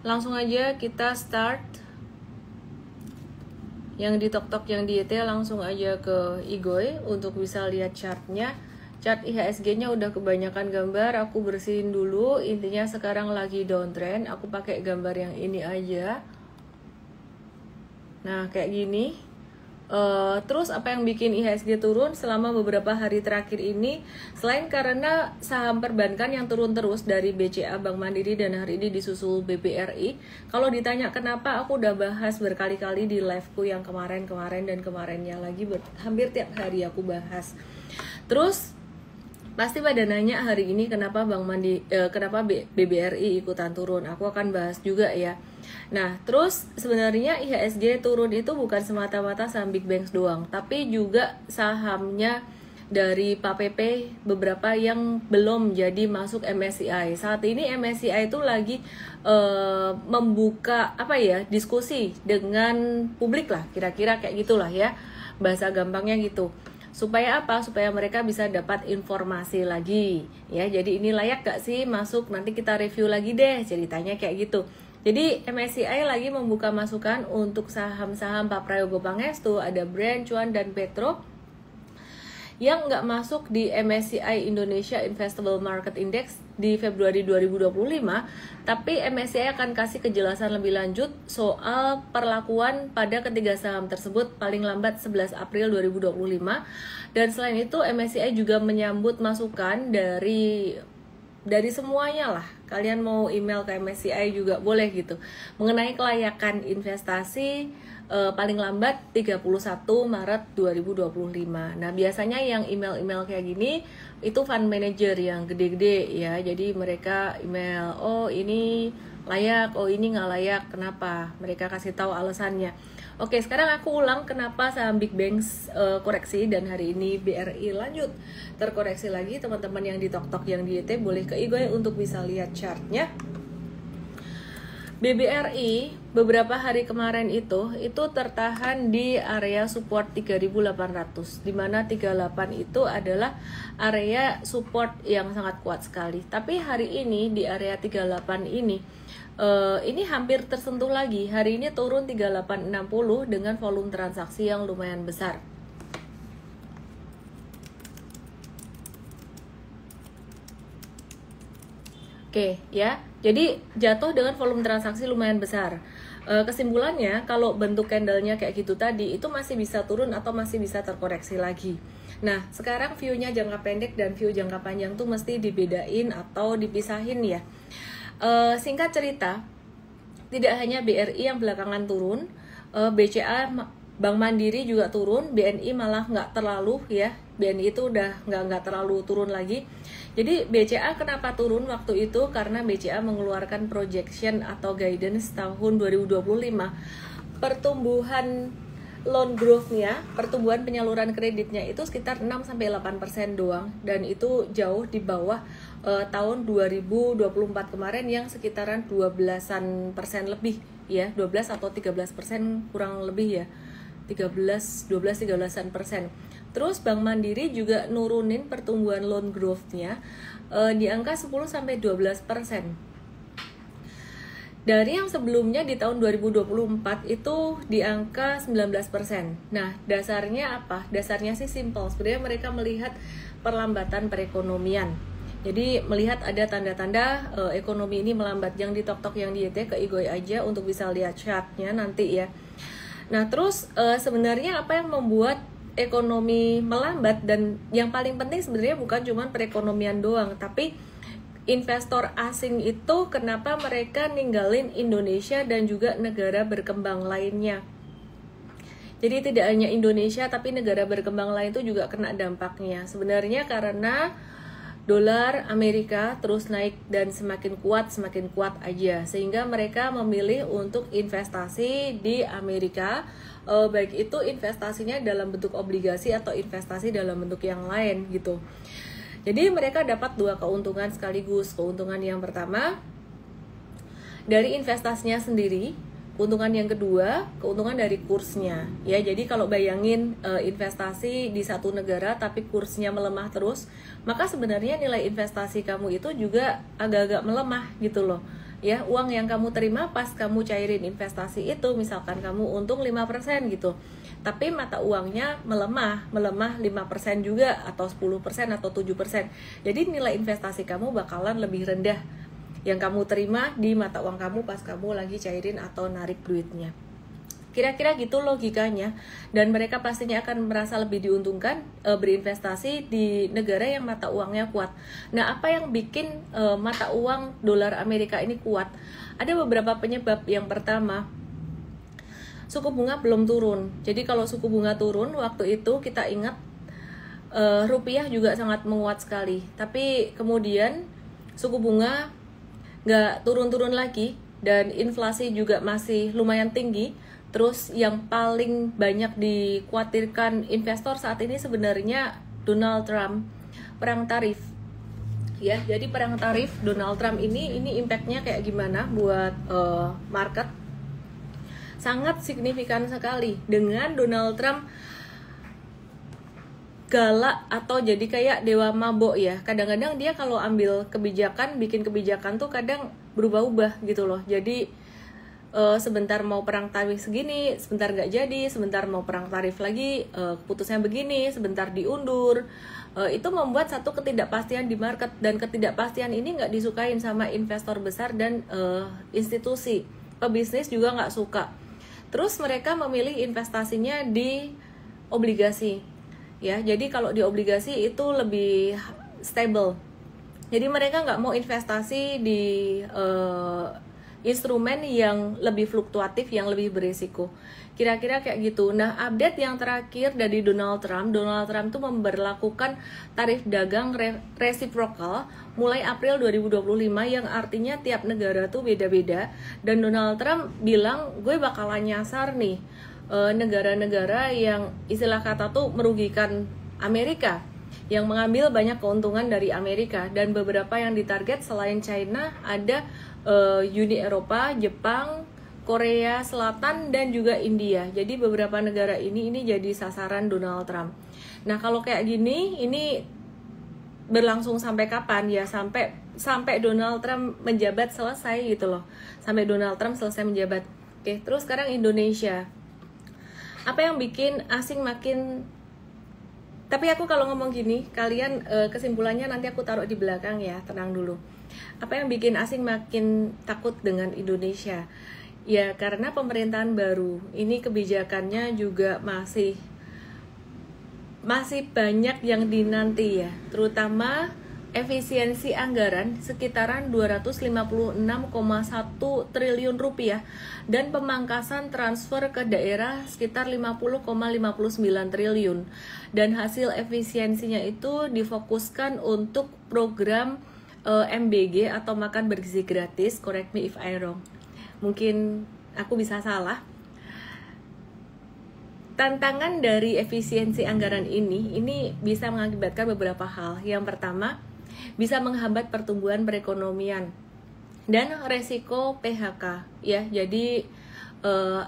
Langsung aja kita start. Yang di TokTok yang di YT langsung aja ke Igoy untuk bisa lihat chartnya. Chart IHSG-nya udah kebanyakan gambar, aku bersihin dulu. Intinya sekarang lagi downtrend, aku pakai gambar yang ini aja. Nah, kayak gini. Terus apa yang bikin IHSG turun selama beberapa hari terakhir ini, selain karena saham perbankan yang turun terus dari BCA, Bank Mandiri, dan hari ini disusul BBRI. Kalau ditanya kenapa, aku udah bahas berkali-kali di liveku yang kemarin-kemarin dan kemarinnya lagi, hampir tiap hari aku bahas. Terus pasti pada nanya hari ini kenapa kenapa BBRI ikutan turun. Aku akan bahas juga ya. Nah, terus sebenarnya IHSG turun itu bukan semata-mata saham Big Banks doang, tapi juga sahamnya dari PAPP beberapa yang belum jadi masuk MSCI. Saat ini MSCI itu lagi membuka diskusi dengan publik lah, kira-kira kayak gitulah ya. Bahasa gampangnya gitu. Supaya apa? Supaya mereka bisa dapat informasi lagi ya. Jadi ini layak gak sih masuk? Nanti kita review lagi deh, ceritanya kayak gitu. Jadi MSCI lagi membuka masukan untuk saham-saham Pak Prayogo Pangestu, ada Brand, Cuan, dan Petro yang nggak masuk di MSCI Indonesia Investable Market Index di Februari 2025, tapi MSCI akan kasih kejelasan lebih lanjut soal perlakuan pada ketiga saham tersebut paling lambat 11 April 2025. Dan selain itu MSCI juga menyambut masukan dari semuanya lah. Kalian mau email ke MSCI juga boleh gitu, mengenai kelayakan investasi paling lambat 31 Maret 2025. Nah, biasanya yang email-email kayak gini itu fund manager yang gede-gede ya. Jadi mereka email, oh ini layak, oh ini nggak layak, kenapa? Mereka kasih tahu alasannya. Oke, sekarang aku ulang kenapa saham Big Banks koreksi, dan hari ini BRI lanjut terkoreksi lagi. Teman-teman yang di TokTok yang di YT boleh ke Igoy untuk bisa lihat chartnya. BBRI beberapa hari kemarin itu tertahan di area support 3.800, dimana 38 itu adalah area support yang sangat kuat sekali. Tapi hari ini di area 38 ini hampir tersentuh lagi. Hari ini turun 3860 dengan volume transaksi yang lumayan besar. Oke, ya. Jadi jatuh dengan volume transaksi lumayan besar. Kesimpulannya, kalau bentuk candlenya kayak gitu tadi, itu masih bisa turun atau masih bisa terkoreksi lagi. Nah, sekarang view-nya jangka pendek dan view jangka panjang tuh mesti dibedain atau dipisahin ya. Singkat cerita, tidak hanya BRI yang belakangan turun, BCA, Bank Mandiri juga turun, BNI malah nggak terlalu ya. BNI itu udah nggak terlalu turun lagi. Jadi BCA kenapa turun waktu itu? Karena BCA mengeluarkan projection atau guidance tahun 2025. Pertumbuhan loan growth-nya, pertumbuhan penyaluran kreditnya itu sekitar 6-8% doang. Dan itu jauh di bawah tahun 2024 kemarin yang sekitaran 12% lebih ya. 12 atau 13% kurang lebih ya. 12-13%. Terus Bank Mandiri juga nurunin pertumbuhan loan growth-nya di angka 10-12%. Dari yang sebelumnya di tahun 2024 itu di angka 19%. Nah, dasarnya apa? Dasarnya sih simple. Sebenarnya mereka melihat perlambatan perekonomian. Jadi melihat ada tanda-tanda ekonomi ini melambat. Yang di TokTok yang di YT ke Igoy aja untuk bisa lihat chartnya nanti ya. Nah, terus sebenarnya apa yang membuat ekonomi melambat, dan yang paling penting sebenarnya bukan cuma perekonomian doang, tapi investor asing itu kenapa mereka ninggalin Indonesia dan juga negara berkembang lainnya. Jadi tidak hanya Indonesia tapi negara berkembang lain itu juga kena dampaknya. Sebenarnya karena dolar Amerika terus naik dan semakin kuat aja, sehingga mereka memilih untuk investasi di Amerika, baik itu investasinya dalam bentuk obligasi atau investasi dalam bentuk yang lain gitu. Jadi mereka dapat dua keuntungan sekaligus. Keuntungan yang pertama dari investasinya sendiri, keuntungan yang kedua keuntungan dari kursnya ya. Jadi kalau bayangin investasi di satu negara tapi kursnya melemah terus, maka sebenarnya nilai investasi kamu itu juga agak-agak melemah gitu loh. ya uang yang kamu terima pas kamu cairin investasi itu, misalkan kamu untung 5% gitu, tapi mata uangnya melemah 5% juga, atau 10% atau 7%. Jadi nilai investasi kamu bakalan lebih rendah yang kamu terima di mata uang kamu pas kamu lagi cairin atau narik duitnya. Kira-kira gitu logikanya, dan mereka pastinya akan merasa lebih diuntungkan berinvestasi di negara yang mata uangnya kuat. Nah, apa yang bikin mata uang dolar Amerika ini kuat? Ada beberapa penyebab. Yang pertama, suku bunga belum turun. Jadi kalau suku bunga turun waktu itu, kita ingat rupiah juga sangat menguat sekali. Tapi kemudian suku bunga nggak turun-turun lagi, dan inflasi juga masih lumayan tinggi. Terus yang paling banyak dikhawatirkan investor saat ini sebenarnya Donald Trump, perang tarif. Ya, jadi perang tarif Donald Trump ini impact-nya kayak gimana buat market? Sangat signifikan sekali. Dengan Donald Trump galak atau jadi kayak dewa mabok ya. Kadang-kadang dia kalau ambil kebijakan, bikin kebijakan tuh kadang berubah-ubah gitu loh. Jadi sebentar mau perang tarif segini, sebentar nggak jadi, sebentar mau perang tarif lagi, keputusannya begini, sebentar diundur. Itu membuat satu ketidakpastian di market, dan ketidakpastian ini nggak disukain sama investor besar dan institusi. Pebisnis juga nggak suka. Terus mereka memilih investasinya di obligasi. Ya, jadi kalau di obligasi itu lebih stable. Jadi mereka nggak mau investasi di instrumen yang lebih fluktuatif, yang lebih berisiko. Kira-kira kayak gitu. Nah, update yang terakhir dari Donald Trump tuh memberlakukan tarif dagang reciprocal mulai April 2025, yang artinya tiap negara tuh beda-beda. Dan Donald Trump bilang, gue bakalan nyasar nih negara-negara yang istilah kata tuh merugikan Amerika, yang mengambil banyak keuntungan dari Amerika. Dan beberapa yang ditarget selain China ada Uni Eropa, Jepang, Korea Selatan, dan juga India. Jadi beberapa negara ini jadi sasaran Donald Trump. Nah, kalau kayak gini, ini berlangsung sampai kapan ya? Sampai Donald Trump menjabat selesai gitu loh. Sampai Donald Trump selesai menjabat. Oke, terus sekarang Indonesia. Apa yang bikin asing makin... Tapi aku kalau ngomong gini, kalian kesimpulannya nanti aku taruh di belakang ya, tenang dulu. Apa yang bikin asing makin takut dengan Indonesia? Ya karena pemerintahan baru. Ini kebijakannya juga masih banyak yang dinanti ya. Terutama efisiensi anggaran sekitaran 256,1 triliun rupiah, dan pemangkasan transfer ke daerah sekitar 50,59 triliun. Dan hasil efisiensinya itu difokuskan untuk program MBG atau makan bergizi gratis. Correct me if I wrong, mungkin aku bisa salah. Tantangan dari efisiensi anggaran ini bisa mengakibatkan beberapa hal. Yang pertama, bisa menghambat pertumbuhan perekonomian dan resiko PHK ya. Jadi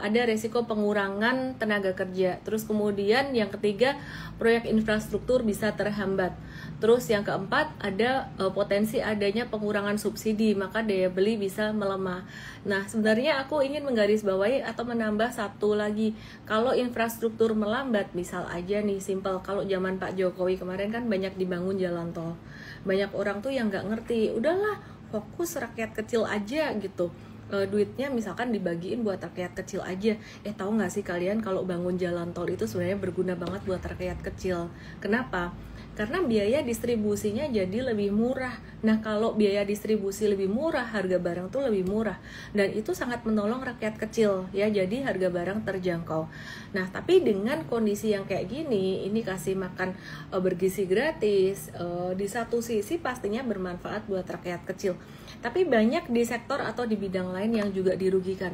ada resiko pengurangan tenaga kerja. Terus kemudian yang ketiga, proyek infrastruktur bisa terhambat. Terus yang keempat, ada potensi adanya pengurangan subsidi, maka daya beli bisa melemah. Nah, sebenarnya aku ingin menggarisbawahi atau menambah satu lagi. Kalau infrastruktur melambat, misal aja nih simpel, kalau zaman Pak Jokowi kemarin kan banyak dibangun jalan tol. Banyak orang tuh yang nggak ngerti, udahlah fokus rakyat kecil aja gitu. Duitnya misalkan dibagiin buat rakyat kecil aja. Tahu nggak sih kalian kalau bangun jalan tol itu sebenarnya berguna banget buat rakyat kecil. Kenapa? Karena biaya distribusinya jadi lebih murah. Nah, kalau biaya distribusi lebih murah, harga barang tuh lebih murah, dan itu sangat menolong rakyat kecil ya. Jadi harga barang terjangkau. Nah, tapi dengan kondisi yang kayak gini, ini kasih makan bergizi gratis, di satu sisi pastinya bermanfaat buat rakyat kecil. Tapi banyak di sektor atau di bidang lain yang juga dirugikan.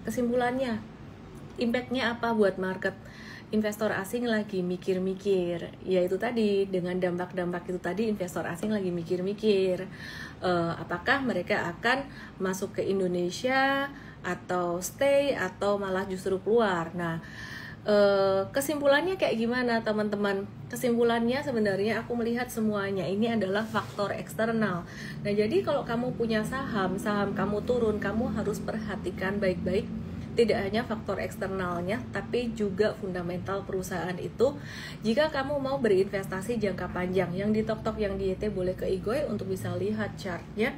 Kesimpulannya, impact-nya apa buat market? Investor asing lagi mikir-mikir, ya itu tadi, dengan dampak-dampak itu tadi, investor asing lagi mikir-mikir apakah mereka akan masuk ke Indonesia atau stay atau malah justru keluar. Nah, Kesimpulannya kayak gimana teman-teman? Kesimpulannya sebenarnya aku melihat semuanya ini adalah faktor eksternal. Nah jadi kalau kamu punya saham kamu turun, kamu harus perhatikan baik-baik. Tidak hanya faktor eksternalnya, tapi juga fundamental perusahaan itu. Jika kamu mau berinvestasi jangka panjang, yang di TokTok, yang di YT boleh ke Igoy untuk bisa lihat chartnya.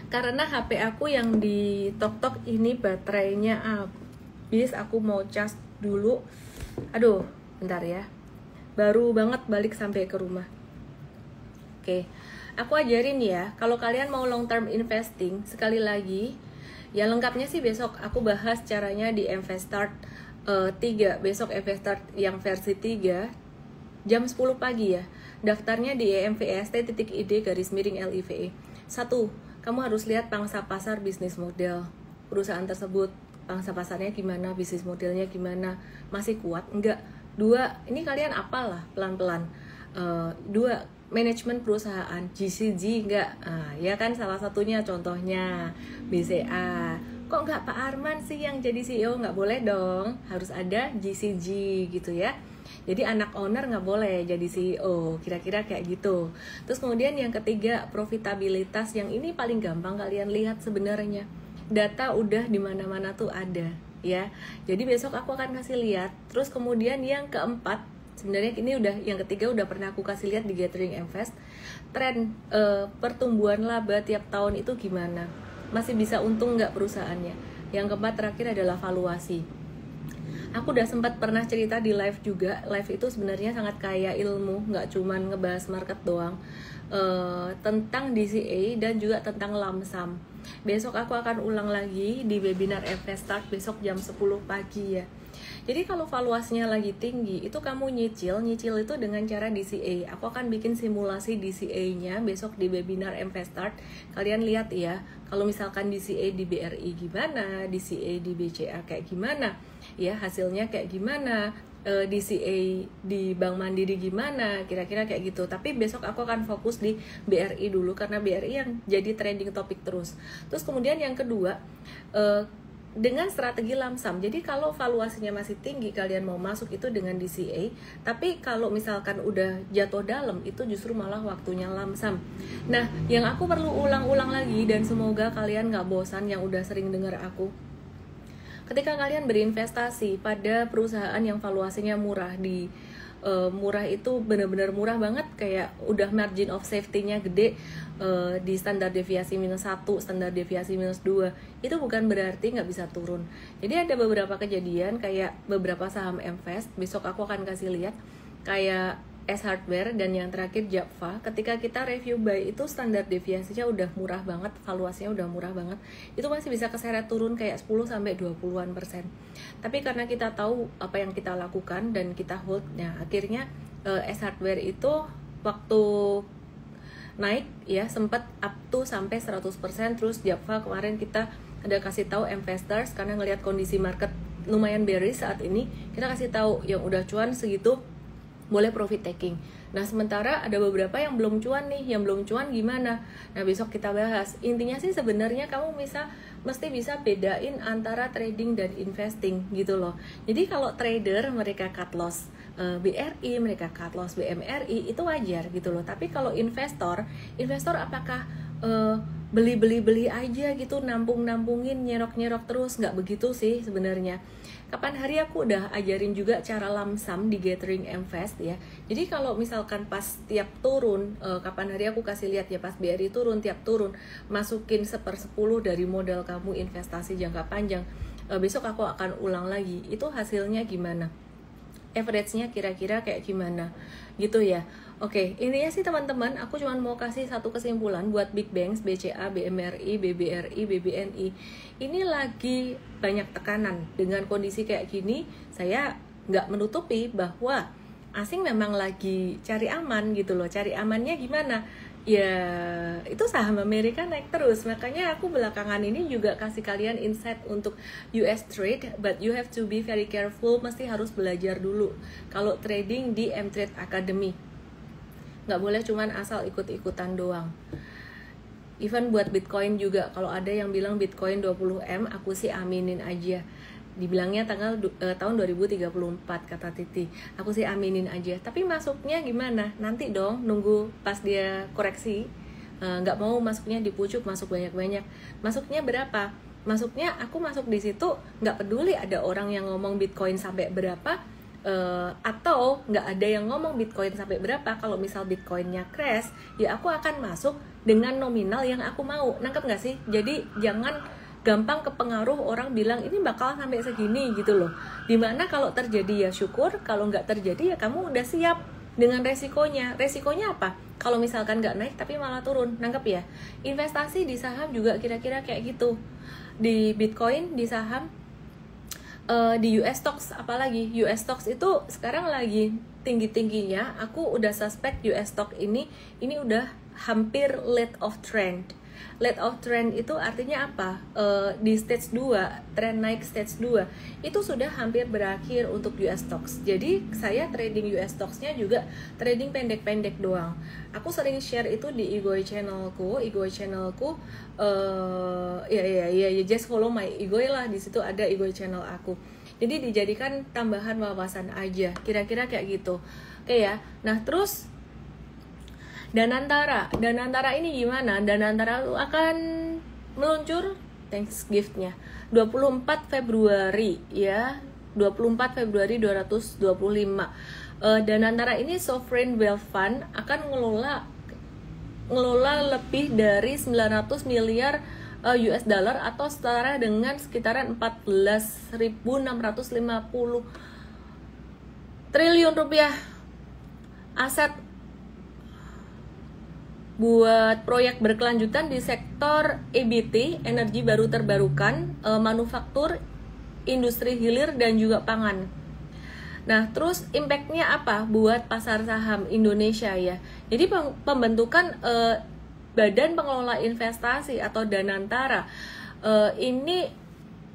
Karena HP aku yang di TokTok ini baterainya habis, aku mau cas dulu. Aduh, bentar ya. Baru banget balik sampai ke rumah. Oke, aku ajarin ya. Kalau kalian mau long term investing, sekali lagi, ya lengkapnya sih besok aku bahas caranya di Investart 3. Besok Investart yang versi 3 jam 10 pagi ya. Daftarnya di emvest.id/live. 1. Kamu harus lihat pangsa pasar bisnis model perusahaan tersebut. Pangsa pasarnya gimana, bisnis modelnya gimana, masih kuat enggak. 2, ini kalian apalah pelan-pelan. 2, manajemen perusahaan, GCG enggak. Ya kan salah satunya contohnya BCA. Kok enggak Pak Arman sih yang jadi CEO? Enggak boleh dong, harus ada GCG gitu ya. Jadi anak owner nggak boleh jadi CEO, kira-kira kayak gitu. Terus kemudian yang ketiga, profitabilitas. Yang ini paling gampang kalian lihat sebenarnya. Data udah di mana-mana tuh ada, ya. Jadi besok aku akan kasih lihat. Terus kemudian yang keempat, sebenarnya ini udah, yang ketiga udah pernah aku kasih lihat di Gathering Invest. Tren pertumbuhan laba tiap tahun itu gimana? Masih bisa untung nggak perusahaannya? Yang keempat terakhir adalah valuasi. Aku udah sempat pernah cerita di live juga. Live itu sebenarnya sangat kaya ilmu, nggak cuman ngebahas market doang, tentang DCA dan juga tentang lamsam. Besok aku akan ulang lagi di webinar Investart besok jam 10 pagi ya. Jadi kalau valuasinya lagi tinggi, itu kamu nyicil itu dengan cara DCA. Aku akan bikin simulasi DCA-nya besok di webinar Investart. Kalian lihat ya, kalau misalkan DCA di BRI gimana, DCA di BCA kayak gimana, ya hasilnya kayak gimana, DCA di Bank Mandiri gimana, kira-kira kayak gitu. Tapi besok aku akan fokus di BRI dulu karena BRI yang jadi trending topik terus. Terus kemudian yang kedua, dengan strategi lamsam. Jadi kalau valuasinya masih tinggi, kalian mau masuk itu dengan DCA. Tapi kalau misalkan udah jatuh dalam, itu justru malah waktunya lamsam. Nah, yang aku perlu ulang-ulang lagi, dan semoga kalian gak bosan yang udah sering dengar aku, ketika kalian berinvestasi pada perusahaan yang valuasinya murah, murah itu benar-benar murah banget, kayak udah margin of safety-nya gede, di standar deviasi -1, standar deviasi -2, itu bukan berarti nggak bisa turun. Jadi ada beberapa kejadian kayak beberapa saham Invest, besok aku akan kasih lihat, kayak S Hardware dan yang terakhir Java. Ketika kita review buy itu standar deviasinya udah murah banget, valuasinya udah murah banget, itu masih bisa keseret turun kayak 10-20%. Tapi karena kita tahu apa yang kita lakukan dan kita hold, nah akhirnya S Hardware itu waktu naik ya sempat up to sampai 100%. Terus Java kemarin kita ada kasih tahu investors karena ngelihat kondisi market lumayan bearish saat ini, kita kasih tahu yang udah cuan segitu boleh profit taking. Nah sementara ada beberapa yang belum cuan nih, yang belum cuan gimana? Nah besok kita bahas. Intinya sih sebenarnya kamu mesti bisa bedain antara trading dan investing gitu loh. Jadi kalau trader mereka cut loss BRI, mereka cut loss BMRI, itu wajar gitu loh. Tapi kalau investor apakah beli aja gitu, nampungin, nyerok terus? Nggak begitu sih sebenarnya. Kapan hari aku udah ajarin juga cara lamsam di Gathering Invest ya. Jadi kalau misalkan pas tiap turun, kapan hari aku kasih lihat ya, pas BRI turun, tiap turun masukin 1/10 dari modal kamu investasi jangka panjang. Besok aku akan ulang lagi, itu hasilnya gimana, average-nya kira-kira kayak gimana gitu ya. Oke, intinya sih teman-teman, aku cuma mau kasih satu kesimpulan buat big banks, BCA, BMRI, BBRI, BBNI. Ini lagi banyak tekanan. Dengan kondisi kayak gini, saya nggak menutupi bahwa asing memang lagi cari aman gitu loh. Cari amannya gimana? Ya, itu saham Amerika naik terus. Makanya aku belakangan ini juga kasih kalian insight untuk US trade, but you have to be very careful. Mesti harus belajar dulu kalau trading di M-Trade Academy. Nggak boleh cuman asal ikut-ikutan doang. Even buat Bitcoin juga, kalau ada yang bilang Bitcoin 20M, aku sih aminin aja. dibilangnya tahun 2034 kata Titi. Aku sih aminin aja. Tapi masuknya gimana? Nanti dong, nunggu pas dia koreksi. Nggak mau masuknya di pucuk, masuk banyak-banyak. Masuknya berapa? Masuknya aku masuk di situ nggak peduli ada orang yang ngomong Bitcoin sampai berapa, atau nggak ada yang ngomong Bitcoin sampai berapa. Kalau misal Bitcoinnya crash, ya aku akan masuk dengan nominal yang aku mau. Nangkep nggak sih? Jadi jangan gampang kepengaruh orang bilang ini bakal sampai segini gitu loh. Dimana kalau terjadi ya syukur, kalau nggak terjadi ya kamu udah siap dengan resikonya. Resikonya apa? Kalau misalkan nggak naik tapi malah turun, nangkep ya? Investasi di saham juga kira-kira kayak gitu. Di Bitcoin, di saham, di US stocks, apalagi US stocks itu sekarang lagi tinggi-tingginya. Aku udah suspek US stock ini udah hampir late of trend. Late of trend itu artinya apa? Di stage 2, trend naik stage 2 itu sudah hampir berakhir untuk US stocks. Jadi saya trading US stocks-nya juga trading pendek-pendek doang. Aku sering share itu di Igoi channelku. Ya, just follow my Igoi lah, di situ ada Igoi channel aku. Jadi dijadikan tambahan wawasan aja, kira-kira kayak gitu. Oke ya. Nah, terus Danantara ini gimana? Danantara akan meluncur Thanksgiving-nya 24 Februari ya. 24 Februari 225. Danantara ini sovereign wealth fund akan ngelola lebih dari 900 miliar US dollar atau setara dengan sekitaran 14.650 triliun rupiah aset buat proyek berkelanjutan di sektor EBT, energi baru terbarukan, manufaktur, industri hilir, dan juga pangan. Nah, terus impact-nya apa buat pasar saham Indonesia ya? Jadi pembentukan Badan Pengelola Investasi atau Danantara, ini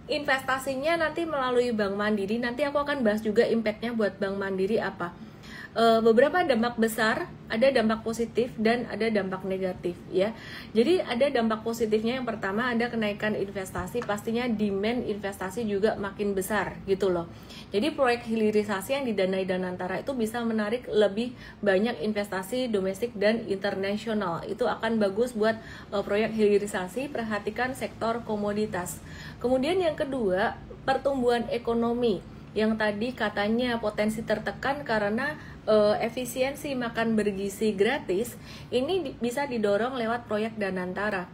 investasinya nanti melalui Bank Mandiri. Nanti aku akan bahas juga impact-nya buat Bank Mandiri apa. Beberapa dampak besar, ada dampak positif dan ada dampak negatif ya. Jadi ada dampak positifnya, yang pertama ada kenaikan investasi, pastinya demand investasi juga makin besar gitu loh. Jadi proyek hilirisasi yang didanai Danantara itu bisa menarik lebih banyak investasi domestik dan internasional. Itu akan bagus buat proyek hilirisasi. Perhatikan sektor komoditas. Kemudian yang kedua, pertumbuhan ekonomi yang tadi katanya potensi tertekan karena efisiensi makan bergizi gratis, ini bisa didorong lewat proyek Danantara.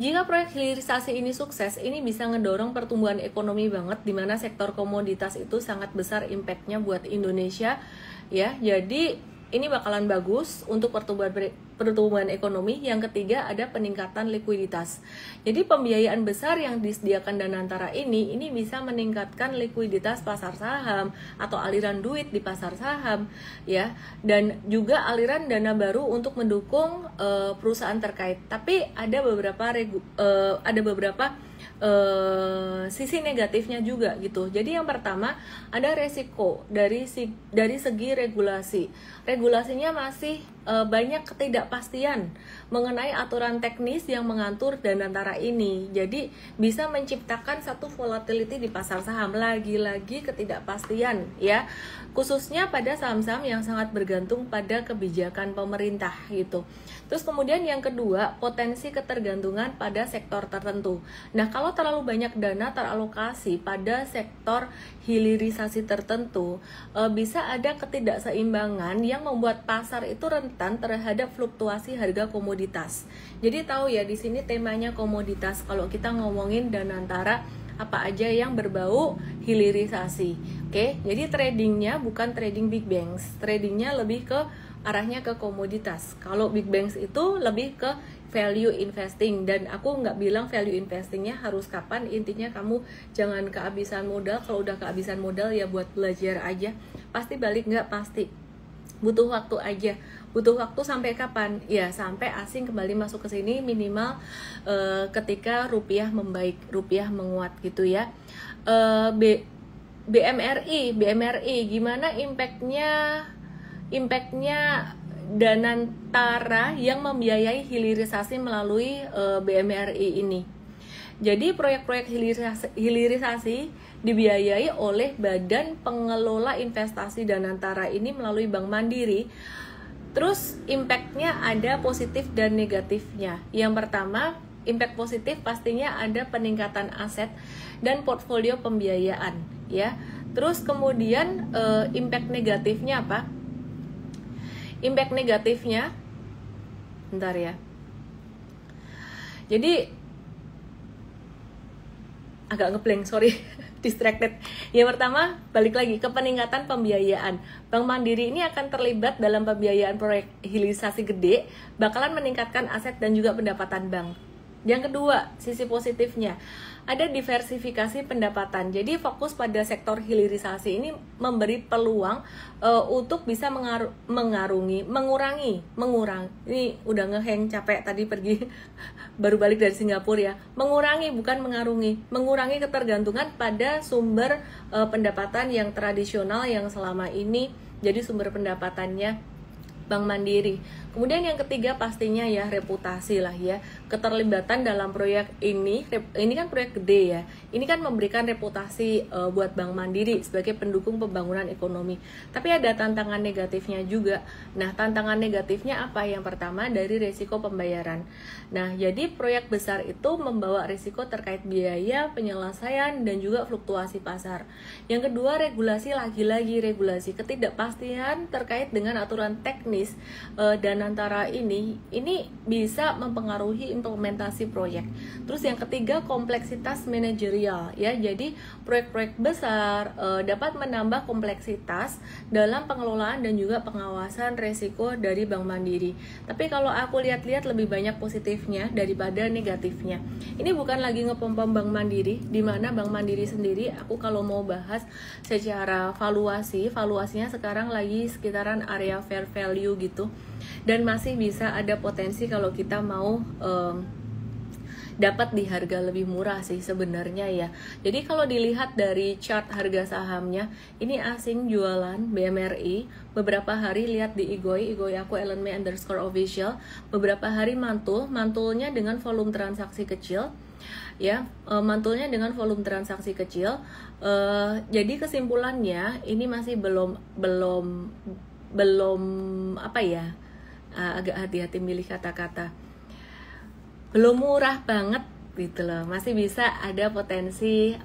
Jika proyek hilirisasi ini sukses, ini bisa ngedorong pertumbuhan ekonomi banget, dimana sektor komoditas itu sangat besar impact-nya buat Indonesia ya. Jadi ini bakalan bagus untuk pertumbuhan ekonomi. Yang ketiga ada peningkatan likuiditas. Jadi pembiayaan besar yang disediakan Danantara ini bisa meningkatkan likuiditas pasar saham atau aliran duit di pasar saham ya, dan juga aliran dana baru untuk mendukung perusahaan terkait. Tapi ada beberapa sisi negatifnya juga gitu. Jadi yang pertama ada resiko dari segi regulasi. Regulasinya masih banyak ketidakpastian mengenai aturan teknis yang mengatur Danantara ini. Jadi bisa menciptakan satu volatility di pasar saham, lagi-lagi ketidakpastian ya. Khususnya pada saham-saham yang sangat bergantung pada kebijakan pemerintah gitu. Terus kemudian yang kedua, potensi ketergantungan pada sektor tertentu. Nah, kalau terlalu banyak dana teralokasi pada sektor hilirisasi tertentu, bisa ada ketidakseimbangan yang membuat pasar itu rentan terhadap fluktuasi harga komoditas. Jadi tahu ya, di sini temanya komoditas. Kalau kita ngomongin Danantara, apa aja yang berbau hilirisasi. Oke, jadi tradingnya bukan trading big banks, tradingnya lebih ke arahnya ke komoditas. Kalau big banks itu lebih ke value investing, dan aku nggak bilang value investingnya harus kapan. Intinya kamu jangan kehabisan modal. Kalau udah kehabisan modal ya buat belajar aja. Pasti balik nggak? Pasti. Butuh waktu aja. Butuh waktu sampai kapan? Ya sampai asing kembali masuk ke sini, minimal ketika rupiah membaik, rupiah menguat gitu ya. BMRI gimana impactnya Danantara yang membiayai hilirisasi melalui BMRI ini. Jadi proyek-proyek hilirisasi dibiayai oleh Badan Pengelola Investasi Danantara ini melalui Bank Mandiri. Terus impact-nya ada positif dan negatifnya. Yang pertama, impact positif pastinya ada peningkatan aset dan portfolio pembiayaan, ya. Terus kemudian impact negatifnya apa? Impact negatifnya, bentar ya. Jadi agak ngeblank, sorry, distracted. Yang pertama, balik lagi ke peningkatan pembiayaan. Bank Mandiri ini akan terlibat dalam pembiayaan proyek hilirisasi gede, bakalan meningkatkan aset dan juga pendapatan bank. Yang kedua, sisi positifnya, ada diversifikasi pendapatan. Jadi fokus pada sektor hilirisasi ini memberi peluang untuk bisa mengurangi. Ini udah ngehang, capek tadi pergi baru balik dari Singapura ya. Mengurangi bukan mengurangi ketergantungan pada sumber pendapatan yang tradisional yang selama ini jadi sumber pendapatannya Bank Mandiri. Kemudian yang ketiga pastinya ya reputasi lah ya. Keterlibatan dalam proyek ini kan proyek gede ya. Ini kan memberikan reputasi buat Bank Mandiri sebagai pendukung pembangunan ekonomi. Tapi ada tantangan negatifnya juga. Nah, tantangan negatifnya apa? Yang pertama dari resiko pembayaran. Nah, jadi proyek besar itu membawa risiko terkait biaya, penyelesaian dan juga fluktuasi pasar. Yang kedua, regulasi, lagi-lagi regulasi, ketidakpastian terkait dengan aturan teknis dan antara ini bisa mempengaruhi implementasi proyek. Terus yang ketiga, kompleksitas manajerial ya. Jadi proyek-proyek besar dapat menambah kompleksitas dalam pengelolaan dan juga pengawasan resiko dari Bank Mandiri. Tapi kalau aku lihat-lihat lebih banyak positifnya daripada negatifnya. Ini bukan lagi ngepom-pom Bank Mandiri, di mana Bank Mandiri sendiri aku kalau mau bahas secara valuasinya sekarang lagi sekitaran area fair value gitu. Dan masih bisa ada potensi kalau kita mau dapat di harga lebih murah sih sebenarnya ya. Jadi kalau dilihat dari chart harga sahamnya, ini asing jualan BMRI, beberapa hari lihat di IGOI aku @ellenmei_official, beberapa hari mantulnya dengan volume transaksi kecil ya, mantulnya dengan volume transaksi kecil. Jadi kesimpulannya ini masih belum apa ya, agak hati-hati milih kata-kata, belum murah banget gitu loh, masih bisa ada potensi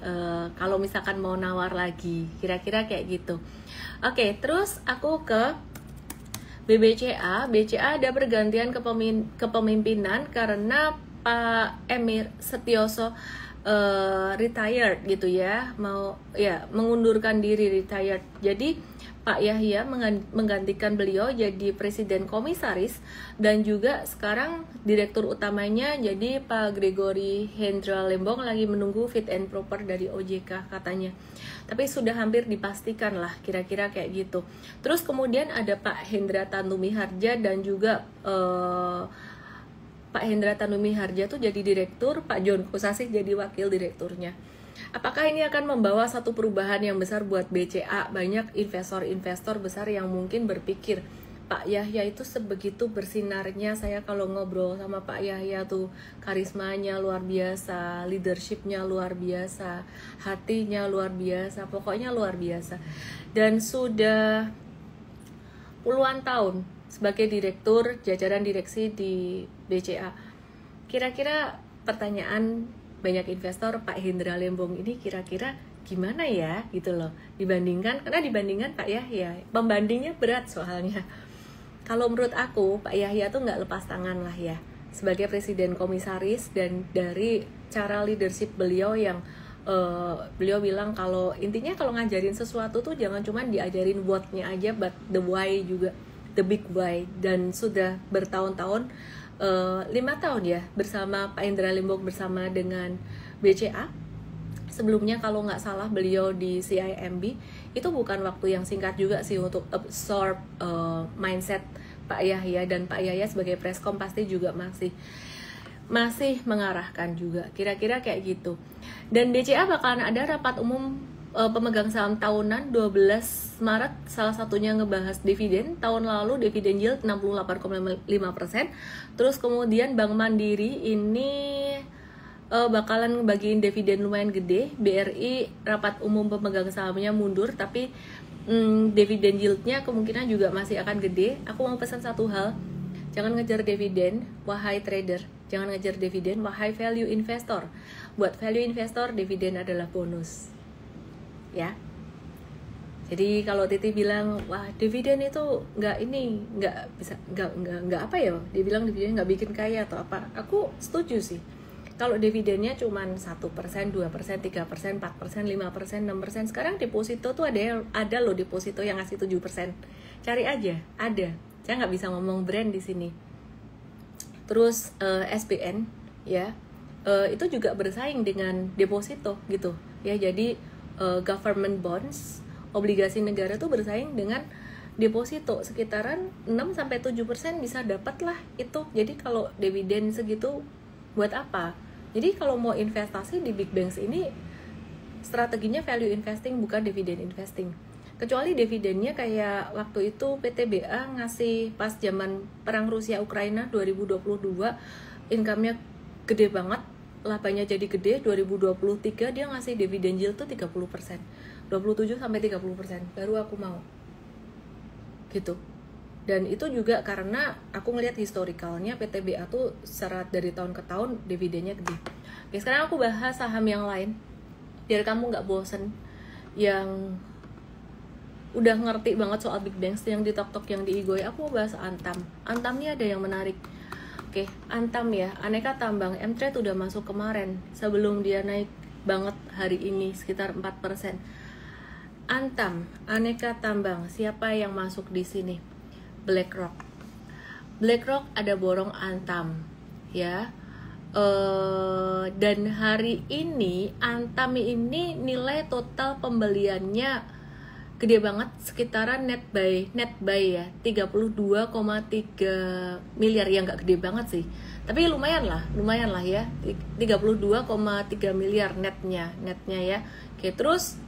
kalau misalkan mau nawar lagi, kira-kira kayak gitu. Oke, terus aku ke BCA ada pergantian kepemimpinan karena Pak Emir Setioso retired gitu ya, mengundurkan diri, retired. Jadi Pak Yahya menggantikan beliau jadi presiden komisaris dan juga sekarang direktur utamanya jadi Pak Gregory Hendra Lembong, lagi menunggu fit and proper dari OJK katanya. Tapi sudah hampir dipastikan lah, kira-kira kayak gitu. Terus kemudian ada Pak Hendra Tanumi Harja dan juga Pak Hendra Tanumi Harja tuh jadi direktur, Pak John Kosasih jadi wakil direkturnya. Apakah ini akan membawa satu perubahan yang besar buat BCA? Banyak investor besar yang mungkin berpikir, Pak Yahya itu sebegitu bersinarnya. Saya kalau ngobrol sama Pak Yahya tuh karismanya luar biasa, leadershipnya luar biasa, hatinya luar biasa, pokoknya luar biasa. Dan sudah puluhan tahun sebagai direktur jajaran direksi di BCA. Kira-kira pertanyaan banyak investor, Pak Hendra Lembong ini kira-kira gimana ya gitu loh, dibandingkan Pak Yahya. Pembandingnya berat soalnya. Kalau menurut aku Pak Yahya tuh nggak lepas tangan lah ya sebagai presiden komisaris, dan dari cara leadership beliau yang beliau bilang kalau intinya kalau ngajarin sesuatu tuh jangan cuma diajarin what-nya aja, but the why juga, the big why. Dan sudah bertahun-tahun 5 tahun ya bersama Pak Hendra Lembong bersama dengan BCA. Sebelumnya kalau nggak salah beliau di CIMB. Itu bukan waktu yang singkat juga sih untuk absorb mindset Pak Yahya, dan Pak Yahya sebagai preskom pasti juga masih mengarahkan juga, kira-kira kayak gitu. Dan BCA bakalan ada rapat umum pemegang saham tahunan 12 Maret, salah satunya ngebahas dividen. Tahun lalu dividen yield 68,5%. Terus kemudian Bank Mandiri ini bakalan bagiin dividen lumayan gede. BRI rapat umum pemegang sahamnya mundur, tapi dividen yieldnya kemungkinan juga masih akan gede. Aku mau pesan satu hal, jangan ngejar dividen, wahai trader. Jangan ngejar dividen, wahai value investor. Buat value investor, dividen adalah bonus. Ya. Jadi kalau Titi bilang, wah dividen itu nggak bisa, nggak apa ya? Dia bilang dividen nggak bikin kaya atau apa? Aku setuju sih. Kalau dividennya cuma 1%, 2%, 3%, 4%, 5%, 6%. Sekarang deposito tuh ada loh deposito yang ngasih 7%. Cari aja, ada. Saya nggak bisa ngomong brand di sini. Terus SBN ya, itu juga bersaing dengan deposito gitu. Ya jadi government bonds, obligasi negara tuh bersaing dengan deposito sekitaran 6-7% bisa dapat lah itu. Jadi kalau dividen segitu buat apa? Jadi kalau mau investasi di big banks ini strateginya value investing bukan dividen investing. Kecuali dividennya kayak waktu itu PTBA ngasih pas zaman perang Rusia Ukraina 2022, income-nya gede banget, labanya jadi gede. 2023 dia ngasih dividen yield tuh 30%. 27-30%, baru aku mau gitu. Dan itu juga karena aku ngelihat historicalnya PTBA tuh serat dari tahun ke tahun dividennya gede. Oke, sekarang aku bahas saham yang lain biar kamu nggak bosen, yang udah ngerti banget soal big banks yang di tok yang di Igoi. Aku mau bahas Antam. Antam ini ada yang menarik. Oke, Antam ya, aneka tambang. M-Trade udah masuk kemarin sebelum dia naik banget hari ini sekitar 4%. Antam, aneka tambang, siapa yang masuk di sini? BlackRock. BlackRock ada borong Antam, ya. Dan hari ini Antam ini nilai total pembeliannya gede banget, sekitaran net buy ya 32,3 miliar. Ya nggak gede banget sih, tapi lumayan lah ya, 32,3 miliar netnya ya. Oke, terus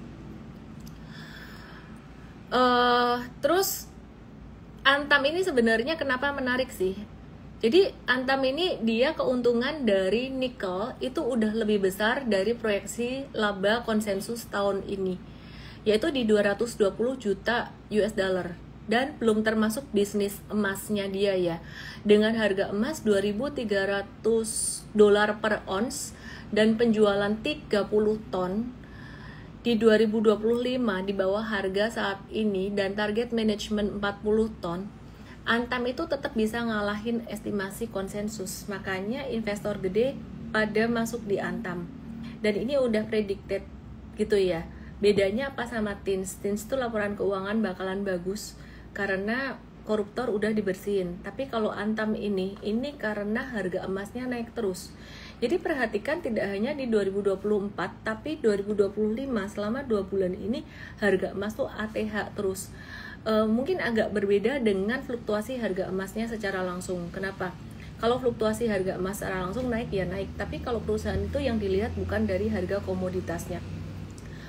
Antam ini sebenarnya kenapa menarik sih? Jadi Antam ini dia keuntungan dari nikel itu udah lebih besar dari proyeksi laba konsensus tahun ini, yaitu di 220 juta US dollar. Dan belum termasuk bisnis emasnya dia ya, dengan harga emas 2.300 dolar per ons dan penjualan 30 ton di 2025 di bawah harga saat ini dan target manajemen 40 ton. Antam itu tetap bisa ngalahin estimasi konsensus, makanya investor gede pada masuk di Antam. Dan ini udah predicted gitu ya. Bedanya apa sama TINS? TINS itu laporan keuangan bakalan bagus karena koruptor udah dibersihin. Tapi kalau Antam ini karena harga emasnya naik terus. Jadi perhatikan tidak hanya di 2024 tapi 2025 selama 2 bulan ini harga emas tuh ATH terus. Mungkin agak berbeda dengan fluktuasi harga emasnya secara langsung. Kenapa? Kalau fluktuasi harga emas secara langsung naik ya naik, tapi kalau perusahaan itu yang dilihat bukan dari harga komoditasnya.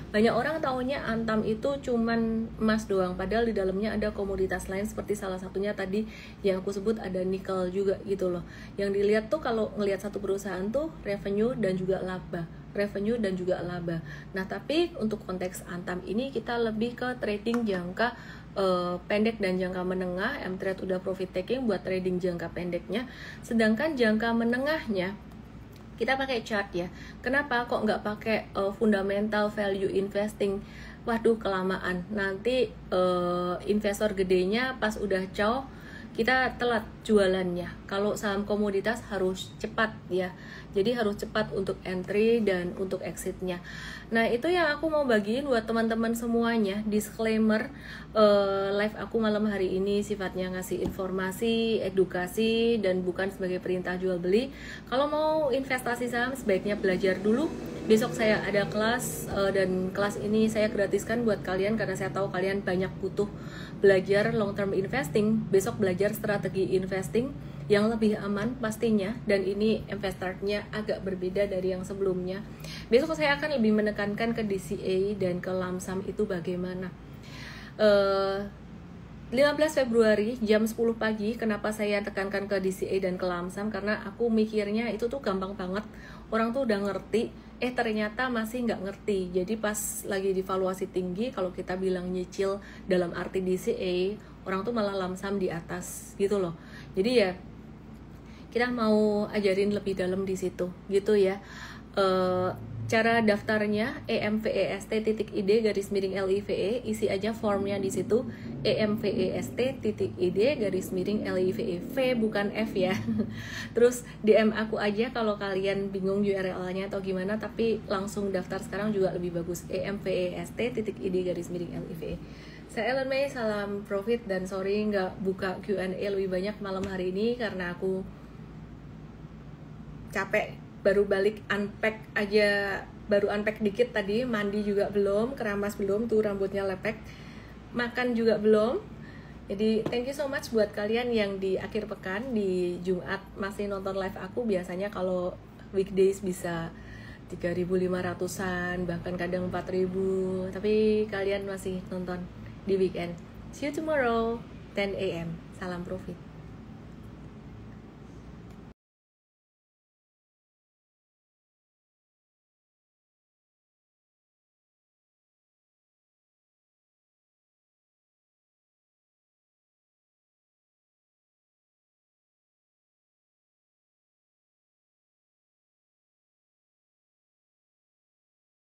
Banyak orang taunya Antam itu cuman emas doang, padahal di dalamnya ada komoditas lain seperti salah satunya tadi yang aku sebut ada nikel juga gitu loh. Yang dilihat tuh kalau ngelihat satu perusahaan tuh revenue dan juga laba. Nah, tapi untuk konteks Antam ini kita lebih ke trading jangka pendek dan jangka menengah. M-Trade udah profit taking buat trading jangka pendeknya, sedangkan jangka menengahnya kita pakai chart ya. Kenapa kok nggak pakai fundamental value investing? Waduh, kelamaan. Nanti investor gedenya pas udah cow kita telat jualannya. Kalau saham komoditas harus cepat ya. Jadi harus cepat untuk entry dan untuk exitnya. Nah, itu yang aku mau bagiin buat teman-teman semuanya. Disclaimer, live aku malam hari ini sifatnya ngasih informasi, edukasi, dan bukan sebagai perintah jual beli. Kalau mau investasi saham sebaiknya belajar dulu. Besok saya ada kelas dan kelas ini saya gratiskan buat kalian karena saya tahu kalian banyak butuh belajar long term investing. Besok belajar strategi investing yang lebih aman pastinya, dan ini investornya agak berbeda dari yang sebelumnya. Besok saya akan lebih menekankan ke DCA dan ke lump sum itu bagaimana. 15 Februari jam 10 pagi. Kenapa saya tekankan ke DCA dan ke Lamsam? Karena aku mikirnya itu tuh gampang banget. Orang tuh udah ngerti, ternyata masih nggak ngerti. Jadi pas lagi di valuasi tinggi, kalau kita bilang nyicil dalam arti DCA, orang tuh malah Lamsam di atas gitu loh. Jadi ya kita mau ajarin lebih dalam di situ gitu ya. Cara daftarnya emvest.id garis miring live, isi aja formnya di situ, emvest.id garis miring live, V bukan F ya. Terus DM aku aja kalau kalian bingung URL-nya atau gimana, tapi langsung daftar sekarang juga lebih bagus, emvest.id garis miring live. Saya Ellen May, salam profit, dan sorry nggak buka Q&A lebih banyak malam hari ini karena aku capek, baru balik unpack aja, baru unpack dikit tadi, mandi juga belum, keramas belum, tuh rambutnya lepek, makan juga belum. Jadi thank you so much buat kalian yang di akhir pekan, di Jumat masih nonton live aku. Biasanya kalau weekdays bisa 3.500-an, bahkan kadang 4.000, tapi kalian masih nonton di weekend. See you tomorrow 10 AM. Salam profit.